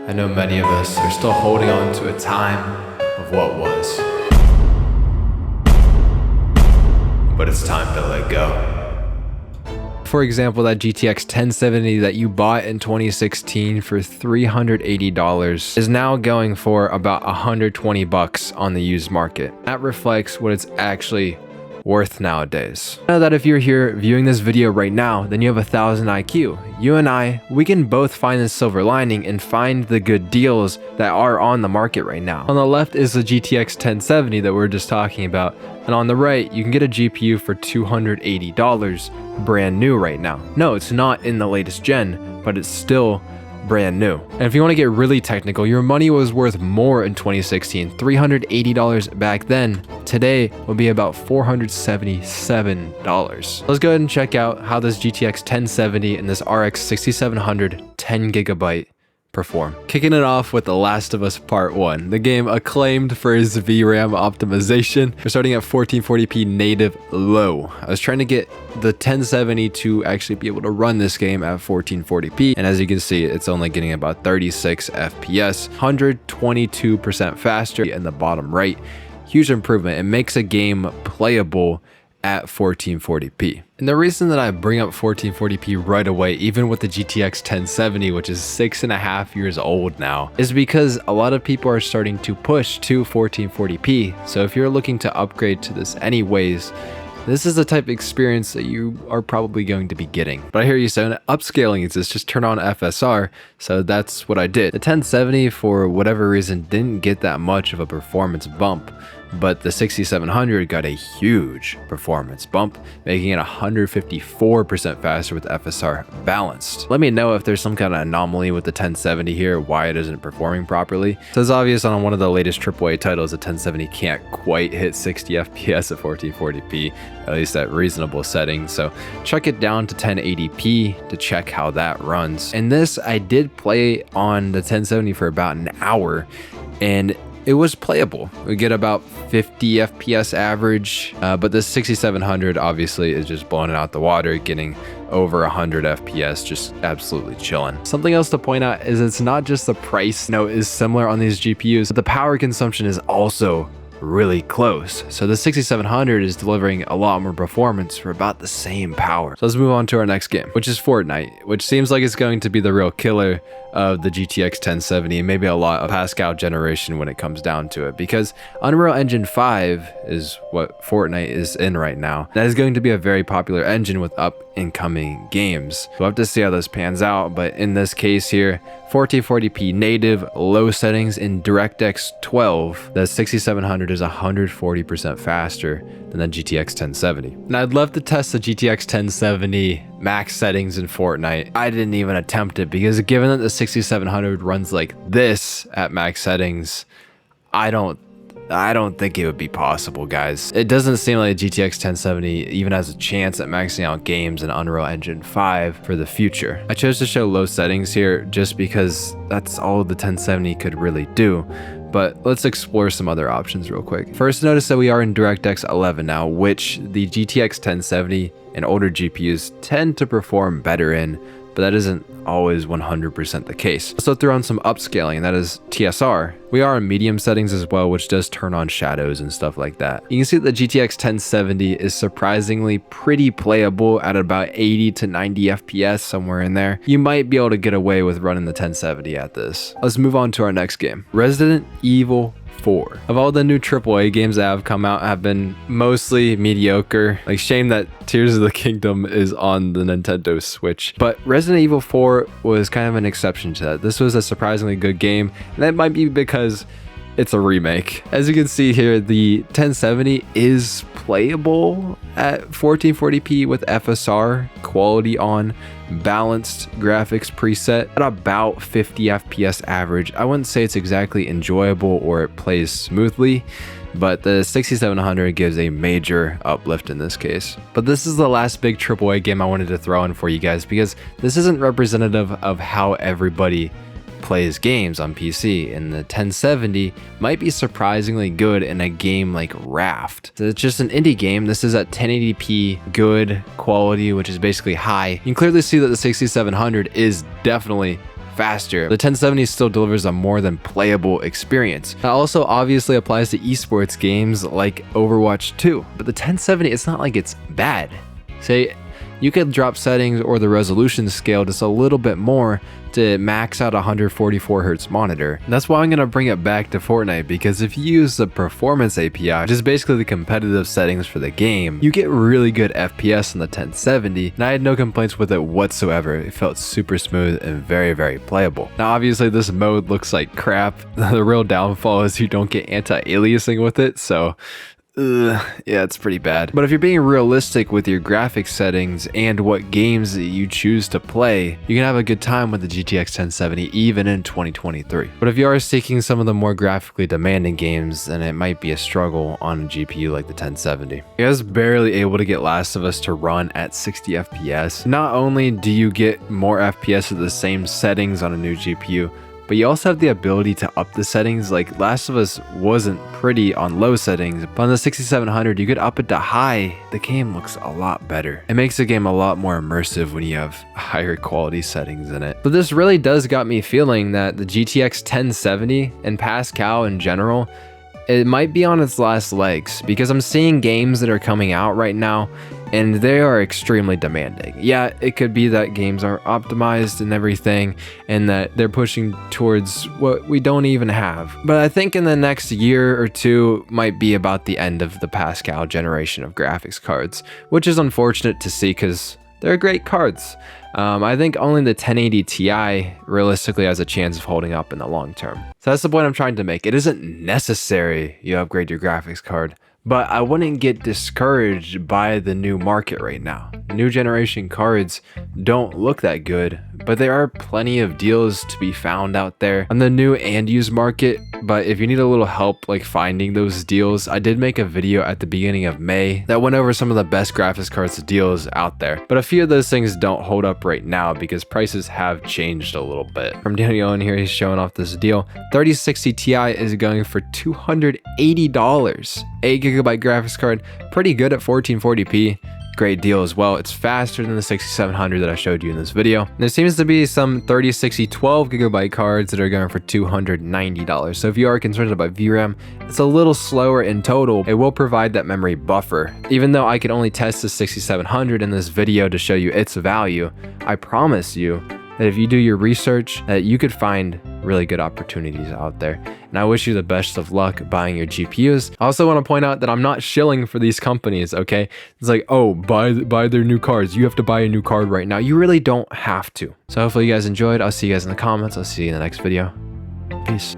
I know many of us are still holding on to a time of what was. But it's time to let go. For example, that GTX 1070 that you bought in 2016 for $380 is now going for about 120 bucks on the used market. That reflects what it's actually worth nowadays. Know that if you're here viewing this video right now, then you have 1,000 IQ. You and I, we can both find the silver lining and find the good deals that are on the market right now. On the left is the GTX 1070 that we were just talking about, and on the right, you can get a GPU for $280 brand new right now. No, it's not in the latest gen, but it's still brand new. And if you want to get really technical, your money was worth more in 2016. $380 back then. Today will be about $477. Let's go ahead and check out how this GTX 1070 and this RX 6700 10GB perform. Kicking it off with The Last of Us Part 1, the game acclaimed for its VRAM optimization. We're starting at 1440p native low. I was trying to get the 1070 to actually be able to run this game at 1440p, and as you can see, it's only getting about 36 FPS, 122% faster in the bottom right. Huge improvement. It makes a game playable at 1440p. And the reason that I bring up 1440p right away, even with the GTX 1070, which is 6.5 years old now, is because a lot of people are starting to push to 1440p. So if you're looking to upgrade to this anyways, this is the type of experience that you are probably going to be getting. But I hear you saying upscaling is just turn on FSR. So that's what I did. The 1070, for whatever reason, didn't get that much of a performance bump, but the 6700 got a huge performance bump, making it 154% faster with FSR balanced. Let me know if there's some kind of anomaly with the 1070 here, why it isn't performing properly. So it's obvious on one of the latest AAA titles, the 1070 can't quite hit 60 FPS at 1440p, at least at reasonable settings. So chuck it down to 1080p to check how that runs. And this, I did play on the 1070 for about an hour, and it was playable. We get about 50 FPS average, but the 6700 obviously is just blowing it out the water, getting over 100 FPS, just absolutely chilling. Something else to point out is it's not just the price, is similar on these GPUs, but the power consumption is also really close. So the 6700 is delivering a lot more performance for about the same power. So let's move on to our next game, which is Fortnite, which seems like it's going to be the real killer of the GTX 1070 and maybe a lot of Pascal generation when it comes down to it, because Unreal Engine 5 is what Fortnite is in right now. That is going to be a very popular engine with up and coming games. We'll have to see how this pans out, but in this case here, 1440p native, low settings in DirectX 12, the 6700 is 140% faster than the GTX 1070. And I'd love to test the GTX 1070 max settings in Fortnite. I didn't even attempt it because given that the 6700 runs like this at max settings, I don't think it would be possible, guys. It doesn't seem like the GTX 1070 even has a chance at maxing out games in Unreal Engine 5 for the future. I chose to show low settings here just because that's all the 1070 could really do. But let's explore some other options real quick. First, notice that we are in DirectX 11 now, which the GTX 1070 and older GPUs tend to perform better in, but that isn't always 100% the case. Also throw on some upscaling, that is TSR. We are in medium settings as well, which does turn on shadows and stuff like that. You can see that the GTX 1070 is surprisingly pretty playable at about 80 to 90 FPS, somewhere in there. You might be able to get away with running the 1070 at this. Let's move on to our next game, Resident Evil 4. Of all the new AAA games that have come out have been mostly mediocre. Like, shame that Tears of the Kingdom is on the Nintendo Switch. But Resident Evil 4 was kind of an exception to that. This was a surprisingly good game, and that might be because it's a remake. As you can see here, the 1070 is playable at 1440p with FSR, quality on, balanced graphics preset at about 50 FPS average. I wouldn't say it's exactly enjoyable or it plays smoothly, but the 6700 gives a major uplift in this case. But this is the last big AAA game I wanted to throw in for you guys, because this isn't representative of how everybody plays games on PC, and the 1070 might be surprisingly good in a game like Raft. So it's just an indie game. This is at 1080p good quality, which is basically high. You can clearly see that the 6700 is definitely faster. The 1070 still delivers a more than playable experience. That also obviously applies to esports games like Overwatch 2, but the 1070, it's not like it's bad. Say, you could drop settings or the resolution scale just a little bit more to max out a 144Hz monitor. And that's why I'm gonna bring it back to Fortnite, because if you use the performance API, which is basically the competitive settings for the game, you get really good FPS on the 1070, and I had no complaints with it whatsoever. It felt super smooth and very, very playable. Now obviously this mode looks like crap. The real downfall is you don't get anti-aliasing with it, so yeah, it's pretty bad. But if you're being realistic with your graphics settings and what games that you choose to play, you can have a good time with the GTX 1070 even in 2023. But if you are seeking some of the more graphically demanding games, then it might be a struggle on a GPU like the 1070. I was barely able to get Last of Us to run at 60 FPS. Not only do you get more FPS at the same settings on a new GPU, but you also have the ability to up the settings. Like Last of Us wasn't pretty on low settings, but on the 6700 you could up it to high. The game looks a lot better. It makes the game a lot more immersive when you have higher quality settings in it. But this really does got me feeling that the GTX 1070 and Pascal in general, it might be on its last legs, because I'm seeing games that are coming out right now and they are extremely demanding. Yeah, it could be that games are optimized and everything, and that they're pushing towards what we don't even have. But I think in the next year or two might be about the end of the Pascal generation of graphics cards, which is unfortunate to see because they're great cards. I think only the 1080 Ti realistically has a chance of holding up in the long term. So that's the point I'm trying to make. It isn't necessary you upgrade your graphics card, but I wouldn't get discouraged by the new market right now. New generation cards don't look that good, but there are plenty of deals to be found out there on the new and used market. But if you need a little help like finding those deals, I did make a video at the beginning of May that went over some of the best graphics cards deals out there. But a few of those things don't hold up right now because prices have changed a little bit. From Daniel in here, he's showing off this deal. 3060 Ti is going for $280. 8GB graphics card, pretty good at 1440p. Great deal as well. It's faster than the 6700 that I showed you in this video. And there seems to be some 3060 12GB cards that are going for $290. So if you are concerned about VRAM, it's a little slower in total. It will provide that memory buffer. Even though I can only test the 6700 in this video to show you its value, I promise you that if you do your research, that you could find really good opportunities out there. And I wish you the best of luck buying your GPUs. I also want to point out that I'm not shilling for these companies, okay? It's like, oh, buy their new cards. You have to buy a new card right now. You really don't have to. So hopefully you guys enjoyed. I'll see you guys in the comments. I'll see you in the next video. Peace.